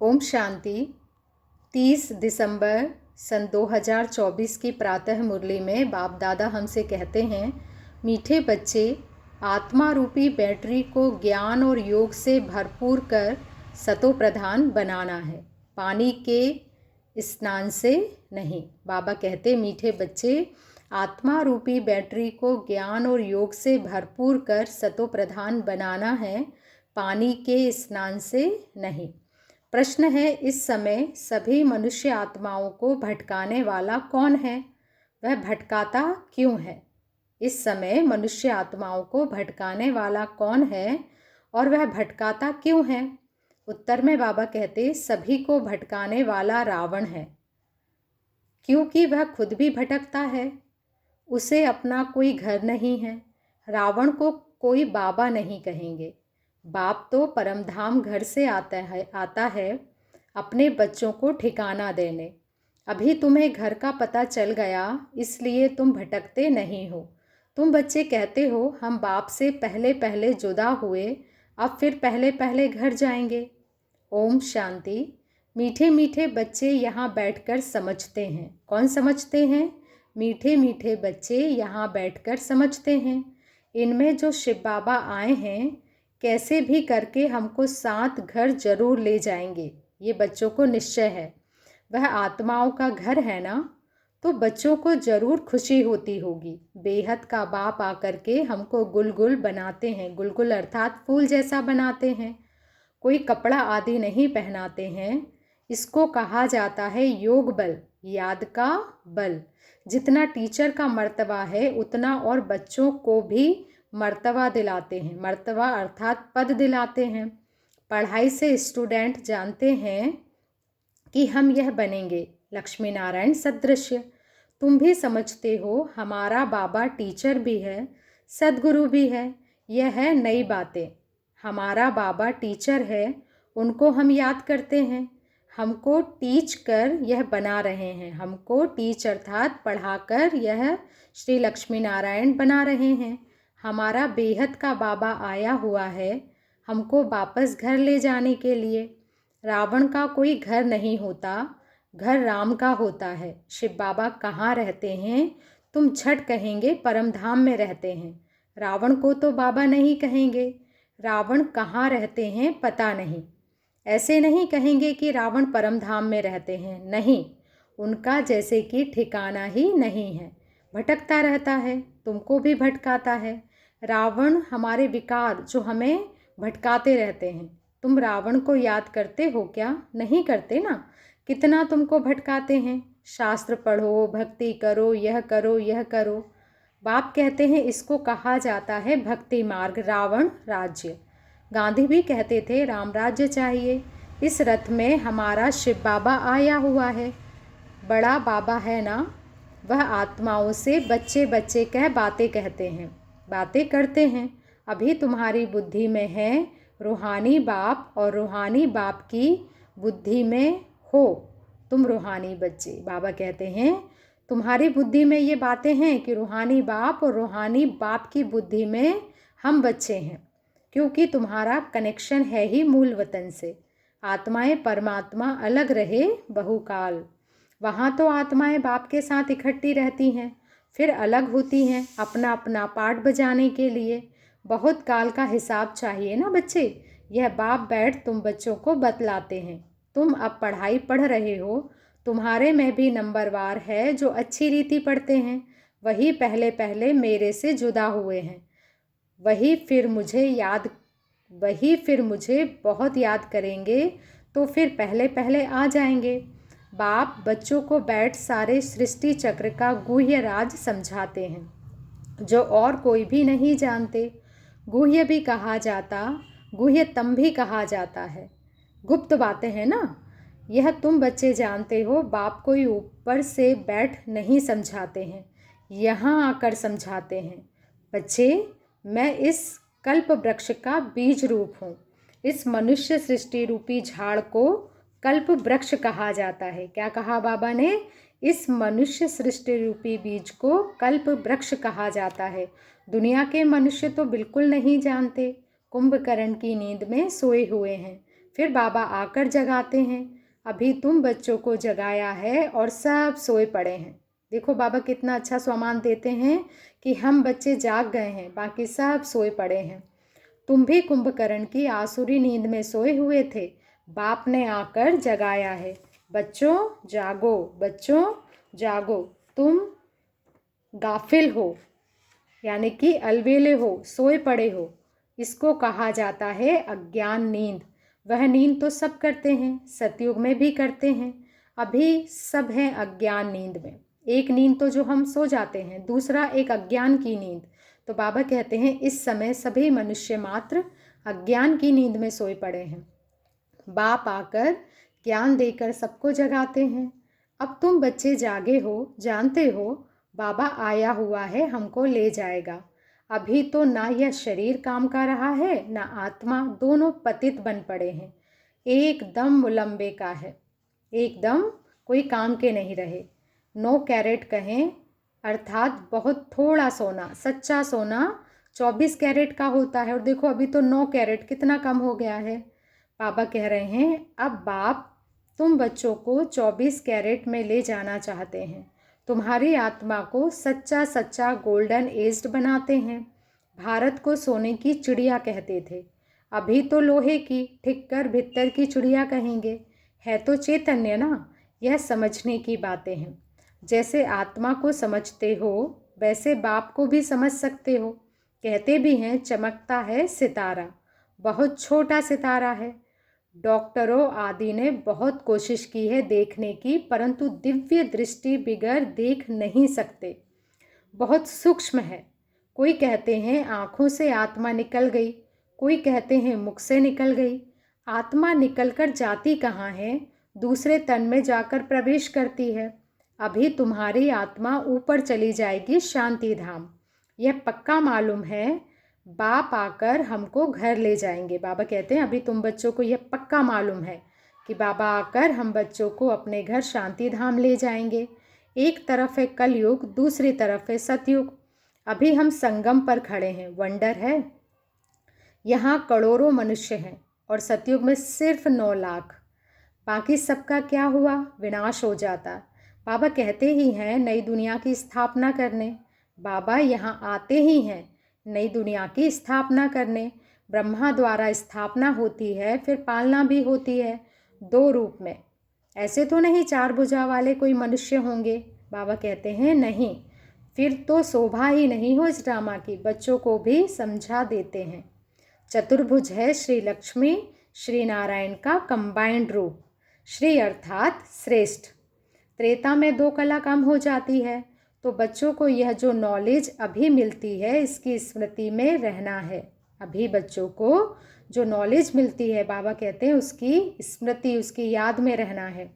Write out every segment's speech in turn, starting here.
ओम शांति। 30 दिसंबर सन 2024 की प्रातः मुरली में बाप दादा हमसे कहते हैं, मीठे बच्चे, आत्मा रूपी बैटरी को ज्ञान और योग से भरपूर कर सतो प्रधान बनाना है, पानी के स्नान से नहीं। बाबा कहते, मीठे बच्चे, आत्मा रूपी बैटरी को ज्ञान और योग से भरपूर कर सतो प्रधान बनाना है, पानी के स्नान से नहीं। प्रश्न है, इस समय सभी मनुष्य आत्माओं को भटकाने वाला कौन है? वह भटकाता क्यों है? इस समय मनुष्य आत्माओं को भटकाने वाला कौन है और वह भटकाता क्यों है? उत्तर में बाबा कहते, सभी को भटकाने वाला रावण है, क्योंकि वह खुद भी भटकता है। उसे अपना कोई घर नहीं है। रावण को कोई बाबा नहीं कहेंगे। बाप तो परमधाम घर से आता है अपने बच्चों को ठिकाना देने। अभी तुम्हें घर का पता चल गया, इसलिए तुम भटकते नहीं हो। तुम बच्चे कहते हो, हम बाप से पहले पहले जुदा हुए, अब फिर पहले पहले घर जाएंगे। ओम शांति। मीठे मीठे बच्चे यहाँ बैठकर समझते हैं। कौन समझते हैं? मीठे मीठे बच्चे यहाँ बैठकर समझते हैं। इनमें जो शिव बाबा आए हैं, कैसे भी करके हमको साथ घर जरूर ले जाएंगे, ये बच्चों को निश्चय है। वह आत्माओं का घर है ना, तो बच्चों को जरूर खुशी होती होगी। बेहद का बाप आकर के हमको गुलगुल बनाते हैं। गुलगुल अर्थात फूल जैसा बनाते हैं। कोई कपड़ा आदि नहीं पहनाते हैं। इसको कहा जाता है योग बल, याद का बल। जितना टीचर का मर्तबा है, उतना और बच्चों को भी मर्तबा दिलाते हैं। मर्तबा अर्थात पद दिलाते हैं। पढ़ाई से स्टूडेंट जानते हैं कि हम यह बनेंगे, लक्ष्मी नारायण सदृश्य। तुम भी समझते हो, हमारा बाबा टीचर भी है, सदगुरु भी है। यह है नई बातें। हमारा बाबा टीचर है, उनको हम याद करते हैं। हमको टीच कर यह बना रहे हैं। हमको टीच अर्थात पढ़ाकर यह श्री लक्ष्मी नारायण बना रहे हैं। हमारा बेहद का बाबा आया हुआ है हमको वापस घर ले जाने के लिए। रावण का कोई घर नहीं होता, घर राम का होता है। शिव बाबा कहाँ रहते हैं? तुम झट कहेंगे परम धाम में रहते हैं। रावण को तो बाबा नहीं कहेंगे। रावण कहाँ रहते हैं पता नहीं। ऐसे नहीं कहेंगे कि रावण परम धाम में रहते हैं, नहीं। उनका जैसे कि ठिकाना ही नहीं है, भटकता रहता है, तुमको भी भटकाता है। रावण हमारे विकार जो हमें भटकाते रहते हैं। तुम रावण को याद करते हो क्या? नहीं करते ना। कितना तुमको भटकाते हैं। शास्त्र पढ़ो, भक्ति करो, यह करो, यह करो। बाप कहते हैं इसको कहा जाता है भक्ति मार्ग, रावण राज्य। गांधी भी कहते थे राम राज्य चाहिए। इस रथ में हमारा शिव बाबा आया हुआ है, बड़ा बाबा है ना। वह आत्माओं से बच्चे बच्चे कह बातें कहते हैं, बातें करते हैं। अभी तुम्हारी बुद्धि में है रूहानी बाप, और रूहानी बाप की बुद्धि में हो तुम रूहानी बच्चे। बाबा कहते हैं तुम्हारी बुद्धि में ये बातें हैं कि रूहानी बाप और रूहानी बाप की बुद्धि में हम बच्चे हैं, क्योंकि तुम्हारा कनेक्शन है ही मूल वतन से। आत्माएं परमात्मा अलग रहे बहुकाल। वहाँ तो आत्माएं बाप के साथ इकट्ठी रहती हैं, फिर अलग होती हैं अपना अपना पार्ट बजाने के लिए। बहुत काल का हिसाब चाहिए ना बच्चे। यह बाप बैठ तुम बच्चों को बतलाते हैं। तुम अब पढ़ाई पढ़ रहे हो, तुम्हारे में भी नंबरवार है जो अच्छी रीति पढ़ते हैं। वही पहले पहले मेरे से जुदा हुए हैं। वही फिर मुझे बहुत याद करेंगे, तो फिर पहले पहले आ जाएंगे। बाप बच्चों को बैठ सारे सृष्टि चक्र का गुह्य राज समझाते हैं, जो और कोई भी नहीं जानते। गुह्य भी कहा जाता, गुह्यतम भी कहा जाता है। गुप्त बातें हैं ना, यह तुम बच्चे जानते हो। बाप कोई ऊपर से बैठ नहीं समझाते हैं, यहाँ आकर समझाते हैं। बच्चे, मैं इस कल्प वृक्ष का बीज रूप हूँ। इस मनुष्य सृष्टि रूपी झाड़ को कल्प वृक्ष कहा जाता है। क्या कहा बाबा ने? इस मनुष्य सृष्टि रूपी बीज को कल्प वृक्ष कहा जाता है। दुनिया के मनुष्य तो बिल्कुल नहीं जानते, कुंभकर्ण की नींद में सोए हुए हैं। फिर बाबा आकर जगाते हैं। अभी तुम बच्चों को जगाया है और सब सोए पड़े हैं। देखो बाबा कितना अच्छा सम्मान देते हैं कि हम बच्चे जाग गए हैं, बाकी सब सोए पड़े हैं। तुम भी कुंभकर्ण की आसुरी नींद में सोए हुए थे, बाप ने आकर जगाया है। बच्चों जागो, बच्चों जागो, तुम गाफिल हो, यानी कि अलवेले हो, सोए पड़े हो। इसको कहा जाता है अज्ञान नींद। वह नींद तो सब करते हैं, सतयुग में भी करते हैं। अभी सब हैं अज्ञान नींद में। एक नींद तो जो हम सो जाते हैं, दूसरा एक अज्ञान की नींद। तो बाबा कहते हैं इस समय सभी मनुष्य मात्र अज्ञान की नींद में सोए पड़े हैं। बाप आकर ज्ञान देकर सबको जगाते हैं। अब तुम बच्चे जागे हो, जानते हो बाबा आया हुआ है, हमको ले जाएगा। अभी तो ना यह शरीर काम का रहा है, ना आत्मा, दोनों पतित बन पड़े हैं। एकदम मुलम्बे का है, एकदम कोई काम के नहीं रहे। 9 कैरेट कहें अर्थात बहुत थोड़ा सोना, सच्चा सोना 24 कैरेट का होता है, और देखो अभी तो 9 कैरेट, कितना कम हो गया है। बाबा कह रहे हैं अब बाप तुम बच्चों को 24 कैरेट में ले जाना चाहते हैं। तुम्हारी आत्मा को सच्चा सच्चा गोल्डन एज्ड बनाते हैं। भारत को सोने की चिड़िया कहते थे, अभी तो लोहे की ठिक्कर भित्तर की चिड़िया कहेंगे। है तो चैतन्य ना, यह समझने की बातें हैं। जैसे आत्मा को समझते हो वैसे बाप को भी समझ सकते हो। कहते भी हैं चमकता है सितारा, बहुत छोटा सितारा है। डॉक्टरों आदि ने बहुत कोशिश की है देखने की, परंतु दिव्य दृष्टि बिगर देख नहीं सकते, बहुत सूक्ष्म है। कोई कहते हैं आँखों से आत्मा निकल गई, कोई कहते हैं मुख से निकल गई। आत्मा निकलकर जाती कहाँ है? दूसरे तन में जाकर प्रवेश करती है। अभी तुम्हारी आत्मा ऊपर चली जाएगी शांति धाम, यह पक्का मालूम है। बाप आकर हमको घर ले जाएंगे। बाबा कहते हैं अभी तुम बच्चों को यह पक्का मालूम है कि बाबा आकर हम बच्चों को अपने घर शांति धाम ले जाएंगे। एक तरफ है कलयुग, दूसरी तरफ है सतयुग। अभी हम संगम पर खड़े हैं, वंडर है। यहाँ करोड़ों मनुष्य हैं और सतयुग में सिर्फ 9 लाख। बाकी सबका क्या हुआ? विनाश हो जाता। बाबा कहते ही हैं नई दुनिया की स्थापना करने। बाबा यहाँ आते ही हैं नई दुनिया की स्थापना करने। ब्रह्मा द्वारा स्थापना होती है, फिर पालना भी होती है 2 रूप में। ऐसे तो नहीं 4 भुजा वाले कोई मनुष्य होंगे। बाबा कहते हैं नहीं, फिर तो शोभा ही नहीं हो इस ड्रामा की। बच्चों को भी समझा देते हैं। चतुर्भुज है श्री लक्ष्मी श्री नारायण का कंबाइंड रूप। श्री अर्थात श्रेष्ठ। त्रेता में 2 कला कम हो जाती है, तो बच्चों को यह जो नॉलेज अभी मिलती है इसकी स्मृति में रहना है। अभी बच्चों को जो नॉलेज मिलती है बाबा कहते हैं उसकी स्मृति, उसकी याद में रहना है।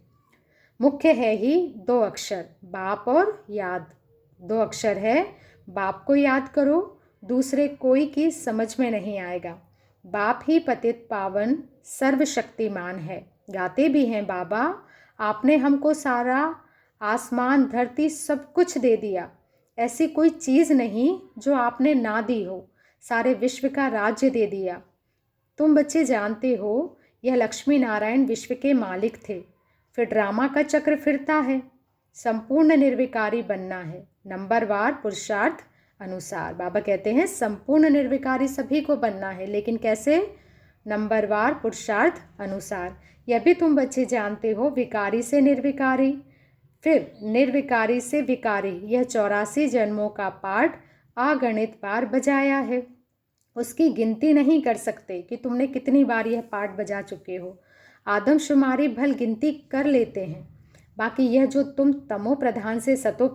मुख्य है ही 2 अक्षर, बाप और याद। 2 अक्षर है, बाप को याद करो, दूसरे कोई की समझ में नहीं आएगा। बाप ही पतित पावन सर्वशक्तिमान है। गाते भी हैं बाबा आपने हमको सारा आसमान धरती सब कुछ दे दिया, ऐसी कोई चीज़ नहीं जो आपने ना दी हो, सारे विश्व का राज्य दे दिया। तुम बच्चे जानते हो यह लक्ष्मी नारायण विश्व के मालिक थे। फिर ड्रामा का चक्र फिरता है, संपूर्ण निर्विकारी बनना है, नंबरवार पुरुषार्थ अनुसार। बाबा कहते हैं संपूर्ण निर्विकारी सभी को बनना है, लेकिन कैसे? नंबरवार पुरुषार्थ अनुसार। यह भी तुम बच्चे जानते हो, विकारी से निर्विकारी, फिर निर्विकारी से विकारी। यह 84 जन्मों का पाठ अगणित बार बजाया है, उसकी गिनती नहीं कर सकते कि तुमने कितनी बार यह पाठ बजा चुके हो। आदमशुमारी भल गिनती कर लेते हैं, बाकी यह जो तुम तमो प्रधान से सतो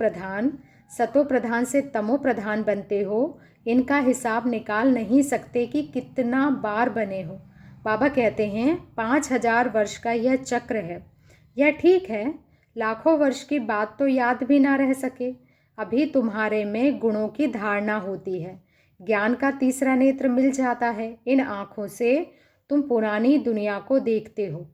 प्रधान से तमो प्रधान बनते हो, इनका हिसाब निकाल नहीं सकते कि कितना बार बने हो। बाबा कहते हैं 5000 वर्ष का यह चक्र है। यह ठीक है, लाखों वर्ष की बात तो याद भी ना रह सके। अभी तुम्हारे में गुणों की धारणा होती है, ज्ञान का तीसरा नेत्र मिल जाता है। इन आँखों से तुम पुरानी दुनिया को देखते हो,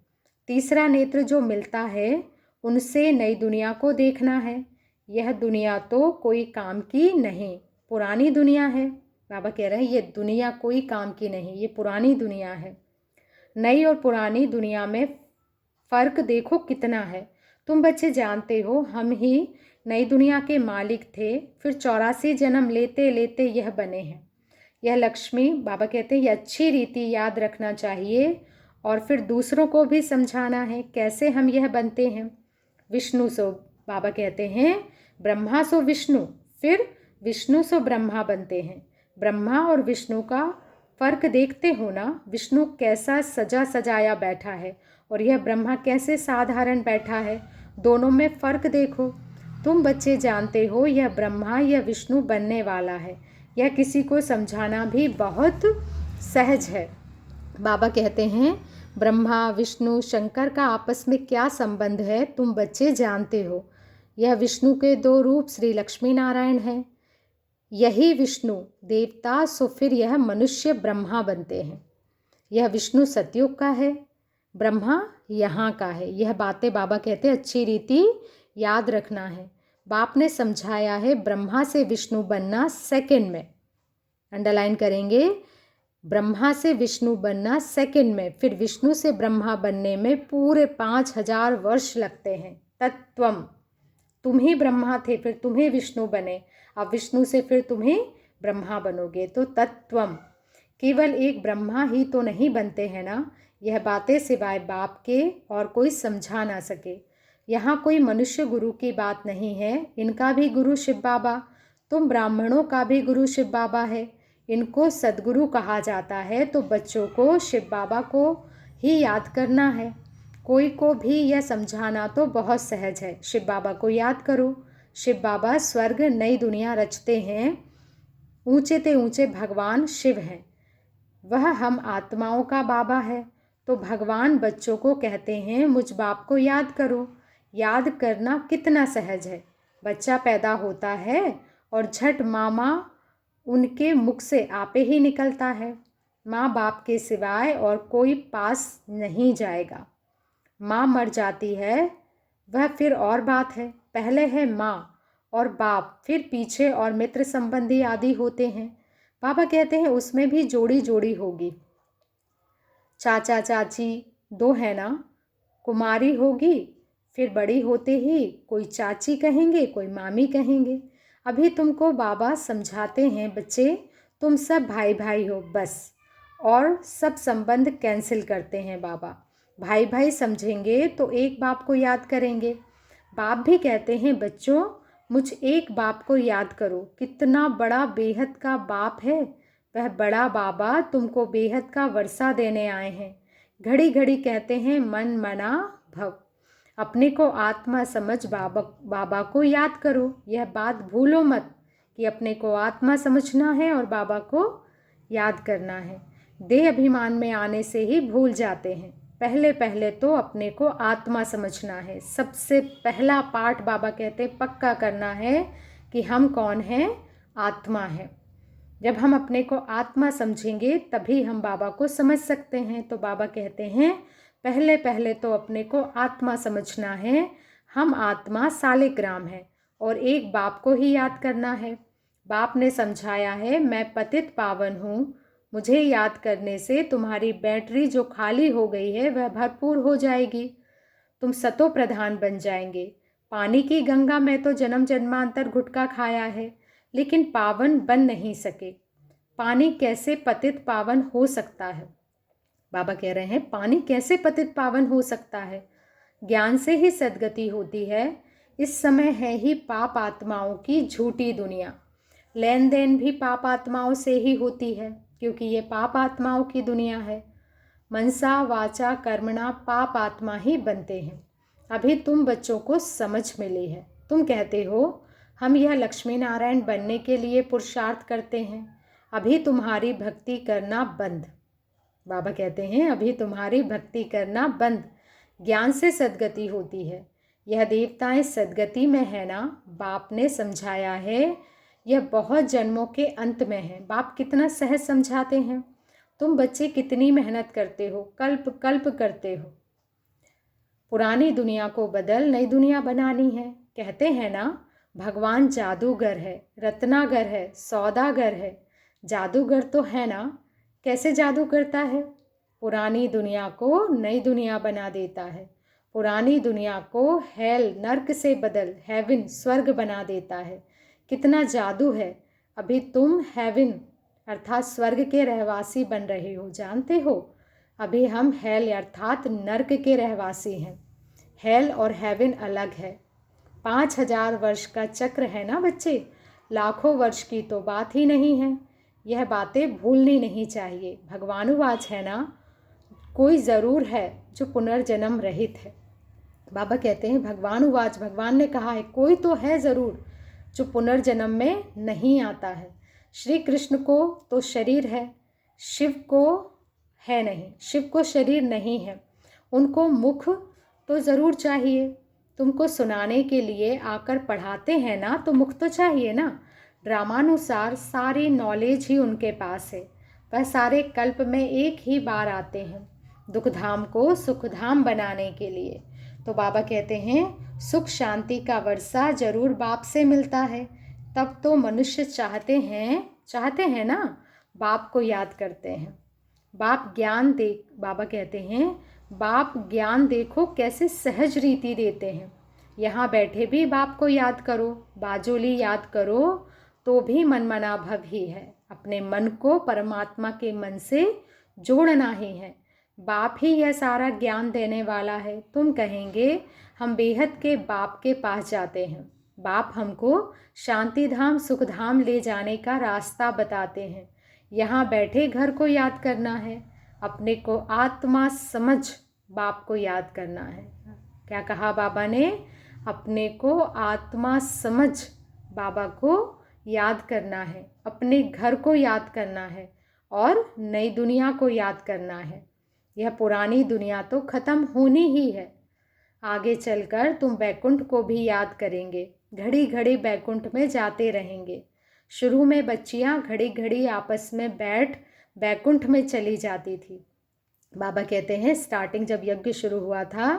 तीसरा नेत्र जो मिलता है उनसे नई दुनिया को देखना है। यह दुनिया तो कोई काम की नहीं, पुरानी दुनिया है। बाबा कह रहे हैं ये दुनिया कोई काम की नहीं, ये पुरानी दुनिया है। नई और पुरानी दुनिया में फ़र्क देखो कितना है। तुम बच्चे जानते हो हम ही नई दुनिया के मालिक थे, फिर 84 जन्म लेते लेते यह बने हैं। यह लक्ष्मी, बाबा कहते हैं, ये अच्छी रीति याद रखना चाहिए और फिर दूसरों को भी समझाना है कैसे हम यह बनते हैं। विष्णु सो, बाबा कहते हैं, ब्रह्मा सो विष्णु, फिर विष्णु सो ब्रह्मा बनते हैं। ब्रह्मा और विष्णु का फ़र्क देखते हो ना, विष्णु कैसा सजा सजाया बैठा है और यह ब्रह्मा कैसे साधारण बैठा है, दोनों में फ़र्क देखो। तुम बच्चे जानते हो यह ब्रह्मा, यह विष्णु बनने वाला है। यह किसी को समझाना भी बहुत सहज है। बाबा कहते हैं, ब्रह्मा विष्णु शंकर का आपस में क्या संबंध है तुम बच्चे जानते हो। यह विष्णु के दो रूप श्री लक्ष्मी नारायण हैं। यही विष्णु देवता, सो फिर यह मनुष्य ब्रह्मा बनते हैं। यह विष्णु सतयुग का है, ब्रह्मा यहाँ का है। यह बातें बाबा कहते हैं अच्छी रीति याद रखना है। बाप ने समझाया है ब्रह्मा से विष्णु बनना सेकंड में, अंडरलाइन करेंगे, ब्रह्मा से विष्णु बनना सेकंड में, फिर विष्णु से ब्रह्मा बनने में पूरे 5000 वर्ष लगते हैं। तत्वम, तुम ही ब्रह्मा थे फिर तुम ही विष्णु बने, अब विष्णु से फिर तुम ही ब्रह्मा बनोगे। तो तत्वम, केवल एक ब्रह्मा ही तो नहीं बनते हैं ना। यह बातें सिवाय बाप के और कोई समझा ना सके। यहाँ कोई मनुष्य गुरु की बात नहीं है, इनका भी गुरु शिव बाबा, तुम ब्राह्मणों का भी गुरु शिव बाबा है। इनको सद्गुरु कहा जाता है, तो बच्चों को शिव बाबा को ही याद करना है। कोई को भी यह समझाना तो बहुत सहज है, शिव बाबा को याद करो। शिव बाबा स्वर्ग नई दुनिया रचते हैं। ऊंचे ते ऊंचे भगवान शिव हैं, वह हम आत्माओं का बाबा है। तो भगवान बच्चों को कहते हैं मुझ बाप को याद करो। याद करना कितना सहज है। बच्चा पैदा होता है और झट मामा उनके मुख से आपे ही निकलता है। माँ बाप के सिवाय और कोई पास नहीं जाएगा। माँ मर जाती है वह फिर और बात है, पहले है माँ और बाप, फिर पीछे और मित्र संबंधी आदि होते हैं। बाबा कहते हैं उसमें भी जोड़ी जोड़ी होगी। चाचा चाची दो है ना, कुमारी होगी, फिर बड़ी होते ही कोई चाची कहेंगे कोई मामी कहेंगे। अभी तुमको बाबा समझाते हैं बच्चे, तुम सब भाई भाई हो बस, और सब संबंध कैंसिल करते हैं बाबा। भाई भाई समझेंगे तो एक बाप को याद करेंगे। बाप भी कहते हैं बच्चों मुझ एक बाप को याद करो। कितना बड़ा बेहद का बाप है वह बड़ा बाबा, तुमको बेहद का वर्षा देने आए हैं। घड़ी घड़ी कहते हैं मन मना भव, अपने को आत्मा समझ बाबा को याद करो। यह बात भूलो मत कि अपने को आत्मा समझना है और बाबा को याद करना है। देह अभिमान में आने से ही भूल जाते हैं। पहले पहले तो अपने को आत्मा समझना है। सबसे पहला पाठ बाबा कहते पक्का करना है कि हम कौन हैं, आत्मा है। जब हम अपने को आत्मा समझेंगे तभी हम बाबा को समझ सकते हैं। तो बाबा कहते हैं पहले पहले तो अपने को आत्मा समझना है। हम आत्मा सालिग्राम है और एक बाप को ही याद करना है। बाप ने समझाया है मैं पतित पावन हूँ, मुझे याद करने से तुम्हारी बैटरी जो खाली हो गई है वह भरपूर हो जाएगी। तुम सतो प्रधान बन जाएंगे। पानी की गंगा में तो जन्म जन्मांतर गुटखा खाया है लेकिन पावन बन नहीं सके। पानी कैसे पतित पावन हो सकता है? बाबा कह रहे हैं पानी कैसे पतित पावन हो सकता है? ज्ञान से ही सद्गति होती है। इस समय है ही पाप आत्माओं की झूठी दुनिया। लेन देन भी पाप आत्माओं से ही होती है क्योंकि ये पाप आत्माओं की दुनिया है। मनसा वाचा कर्मणा पाप आत्मा ही बनते हैं। अभी तुम बच्चों को समझ मिली है। तुम कहते हो हम यह लक्ष्मी नारायण बनने के लिए पुरुषार्थ करते हैं। अभी तुम्हारी भक्ति करना बंद। बाबा कहते हैं अभी तुम्हारी भक्ति करना बंद। ज्ञान से सद्गति होती है। यह देवताएं सद्गति में है ना, बाप ने समझाया है। यह बहुत जन्मों के अंत में है। बाप कितना सहज समझाते हैं। तुम बच्चे कितनी मेहनत करते हो, कल्प कल्प करते हो। पुरानी दुनिया को बदल नई दुनिया बनानी है। कहते हैं ना भगवान जादूगर है, रत्नागर है, सौदागर है। जादूगर तो है ना, कैसे जादू करता है? पुरानी दुनिया को नई दुनिया बना देता है। पुरानी दुनिया को हेल नर्क से बदल हेवन स्वर्ग बना देता है। कितना जादू है। अभी तुम हेवन अर्थात स्वर्ग के रहवासी बन रहे हो, जानते हो। अभी हम हेल अर्थात नर्क के रहवासी हैं। हेल और हेवन अलग है। 5000 वर्ष का चक्र है ना बच्चे, लाखों वर्ष की तो बात ही नहीं है। यह बातें भूलनी नहीं चाहिए। भगवानुवाच है ना, कोई ज़रूर है जो पुनर्जन्म रहित है। बाबा कहते हैं भगवानुवाच, भगवान ने कहा है कोई तो है ज़रूर जो पुनर्जन्म में नहीं आता है। श्री कृष्ण को तो शरीर है, शिव को है नहीं, शिव को शरीर नहीं है। उनको मुख तो ज़रूर चाहिए। तुमको सुनाने के लिए आकर पढ़ाते हैं ना, तो मुख तो चाहिए ना। ड्रामानुसार सारी नॉलेज ही उनके पास है। वह सारे कल्प में एक ही बार आते हैं दुखधाम को सुखधाम बनाने के लिए। तो बाबा कहते हैं सुख शांति का वर्षा जरूर बाप से मिलता है। तब तो मनुष्य चाहते हैं ना, बाप को याद करते हैं। बाप ज्ञान दे, बाबा कहते हैं बाप ज्ञान देखो कैसे सहज रीति देते हैं। यहाँ बैठे भी बाप को याद करो, बाजोली याद करो तो भी मनमना भव ही है। अपने मन को परमात्मा के मन से जोड़ना ही है। बाप ही यह सारा ज्ञान देने वाला है। तुम कहेंगे हम बेहद के बाप के पास जाते हैं। बाप हमको शांति धाम सुख धाम ले जाने का रास्ता बताते हैं। यहाँ बैठे घर को याद करना है, अपने को आत्मा समझ बाप को याद करना है। क्या कहा बाबा ने? अपने को आत्मा समझ बाबा को याद करना है, अपने घर को याद करना है और नई दुनिया को याद करना है। यह पुरानी दुनिया तो ख़त्म होनी ही है। आगे चलकर तुम बैकुंठ को भी याद करेंगे, घड़ी घड़ी बैकुंठ में जाते रहेंगे। शुरू में बच्चियां घड़ी घड़ी आपस में बैठ बैकुंठ में चली जाती थी। बाबा कहते हैं स्टार्टिंग जब यज्ञ शुरू हुआ था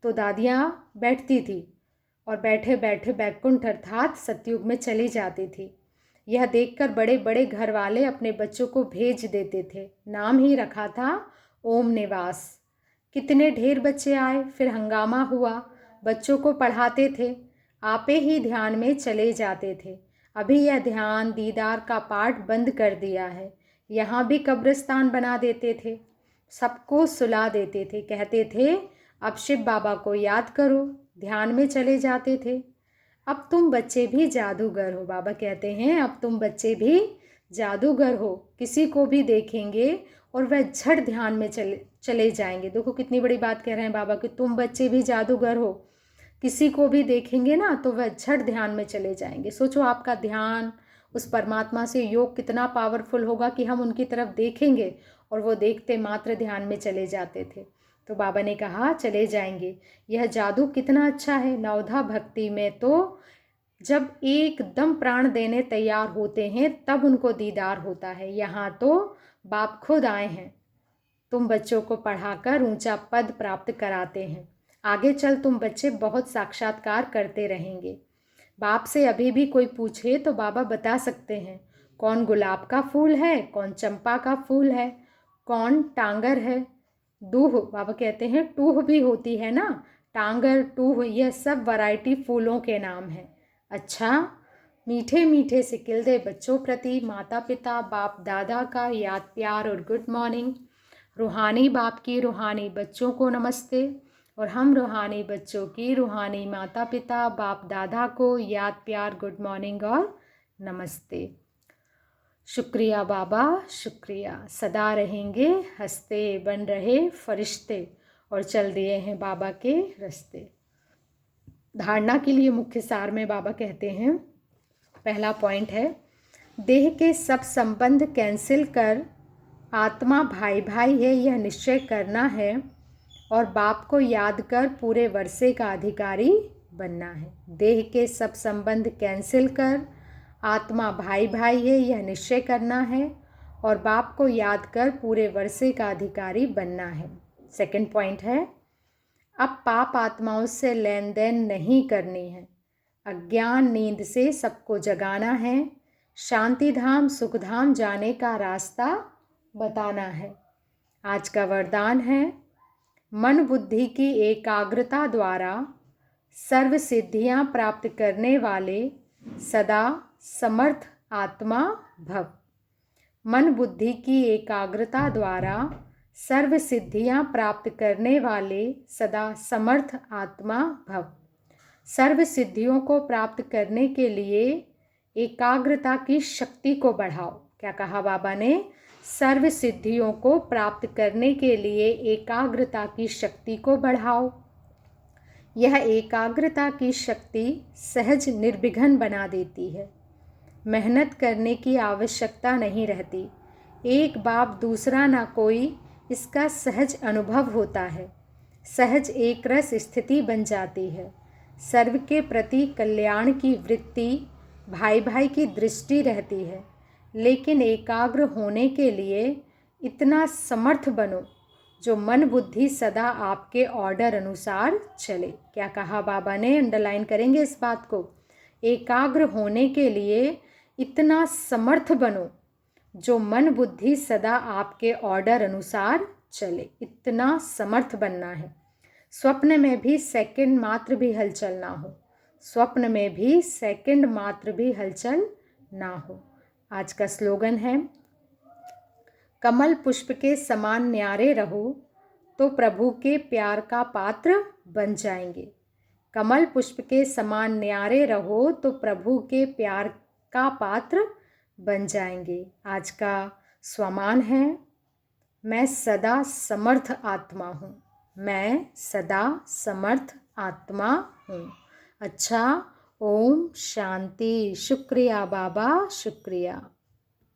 तो दादियां बैठती थी और बैठे बैठे बैकुंठ अर्थात सतयुग में चली जाती थी। यह देखकर बड़े बड़े घर वाले अपने बच्चों को भेज देते थे। नाम ही रखा था ओम निवास। कितने ढेर बच्चे आए, फिर हंगामा हुआ। बच्चों को पढ़ाते थे, आपे ही ध्यान में चले जाते थे। अभी यह ध्यान दीदार का पाठ बंद कर दिया है। यहाँ भी कब्रिस्तान बना देते थे, सबको सुला देते थे, कहते थे अब शिव बाबा को याद करो, ध्यान में चले जाते थे। अब तुम बच्चे भी जादूगर हो। बाबा कहते हैं अब तुम बच्चे भी जादूगर हो। किसी को भी देखेंगे और वह झट ध्यान में चले जाएंगे। देखो कितनी बड़ी बात कह रहे हैं बाबा कि तुम बच्चे भी जादूगर हो। किसी को भी देखेंगे ना तो वह झट ध्यान में चले जाएंगे। सोचो आपका ध्यान उस परमात्मा से योग कितना पावरफुल होगा कि हम उनकी तरफ देखेंगे और वो देखते मात्र ध्यान में चले जाते थे। तो बाबा ने कहा चले जाएंगे। यह जादू कितना अच्छा है। नवधा भक्ति में तो जब एकदम प्राण देने तैयार होते हैं तब उनको दीदार होता है। यहाँ तो बाप खुद आए हैं, तुम बच्चों को पढ़ाकर ऊंचा पद प्राप्त कराते हैं। आगे चल तुम बच्चे बहुत साक्षात्कार करते रहेंगे। बाप से अभी भी कोई पूछे तो बाबा बता सकते हैं कौन गुलाब का फूल है, कौन चंपा का फूल है, कौन टांगर है, दूह। बाबा कहते हैं टूह भी होती है ना, टांगर टूह, यह सब वैरायटी फूलों के नाम हैं। अच्छा, मीठे मीठे से किल्दे बच्चों प्रति माता पिता बाप दादा का याद प्यार और गुड मॉर्निंग। रूहानी बाप की रूहानी बच्चों को नमस्ते और हम रूहानी बच्चों की रूहानी माता पिता बाप दादा को याद प्यार गुड मॉर्निंग और नमस्ते। शुक्रिया बाबा, शुक्रिया। सदा रहेंगे हंसते, बन रहे फरिश्ते और चल दिए हैं बाबा के रास्ते। धारणा के लिए मुख्य सार में बाबा कहते हैं पहला पॉइंट है देह के सब संबंध कैंसिल कर आत्मा भाई भाई है यह निश्चय करना है और बाप को याद कर पूरे वर्षे का अधिकारी बनना है। देह के सब संबंध कैंसिल कर आत्मा भाई भाई है यह निश्चय करना है और बाप को याद कर पूरे वर्षे का अधिकारी बनना है। सेकंड पॉइंट है अब पाप आत्माओं से लेन देन नहीं करनी है। अज्ञान नींद से सबको जगाना है। शांति धाम सुख धाम जाने का रास्ता बताना है। आज का वरदान है, मन बुद्धि की एकाग्रता द्वारा सर्व सिद्धियां प्राप्त करने वाले सदा समर्थ आत्मा भव। मन बुद्धि की एकाग्रता द्वारा सर्व सिद्धियां प्राप्त करने वाले सदा समर्थ आत्मा भव। सर्व सिद्धियों को प्राप्त करने के लिए एकाग्रता की शक्ति को बढ़ाओ। क्या कहा बाबा ने? सर्व सिद्धियों को प्राप्त करने के लिए एकाग्रता की शक्ति को बढ़ाओ। यह एकाग्रता की शक्ति सहज निर्विघ्न बना देती है। मेहनत करने की आवश्यकता नहीं रहती। एक बाप दूसरा ना कोई, इसका सहज अनुभव होता है। सहज एक रस स्थिति बन जाती है। सर्व के प्रति कल्याण की वृत्ति, भाई भाई की दृष्टि रहती है। लेकिन एकाग्र होने के लिए इतना समर्थ बनो जो मन बुद्धि सदा आपके ऑर्डर अनुसार चले। क्या कहा बाबा ने? अंडरलाइन करेंगे इस बात को। एकाग्र होने के लिए इतना समर्थ बनो जो मन बुद्धि सदा आपके ऑर्डर अनुसार चले। इतना समर्थ बनना है। स्वप्न में भी सेकंड मात्र भी हलचल ना हो। स्वप्न में भी सेकंड मात्र भी हलचल ना हो। आज का स्लोगन है, कमल पुष्प के समान न्यारे रहो तो प्रभु के प्यार का पात्र बन जाएंगे। कमल पुष्प के समान न्यारे रहो तो प्रभु के प्यार का पात्र बन जाएंगे। आज का स्वमान है, मैं सदा समर्थ आत्मा हूँ। मैं सदा समर्थ आत्मा हूँ। अच्छा, ओम शांति। शुक्रिया बाबा, शुक्रिया।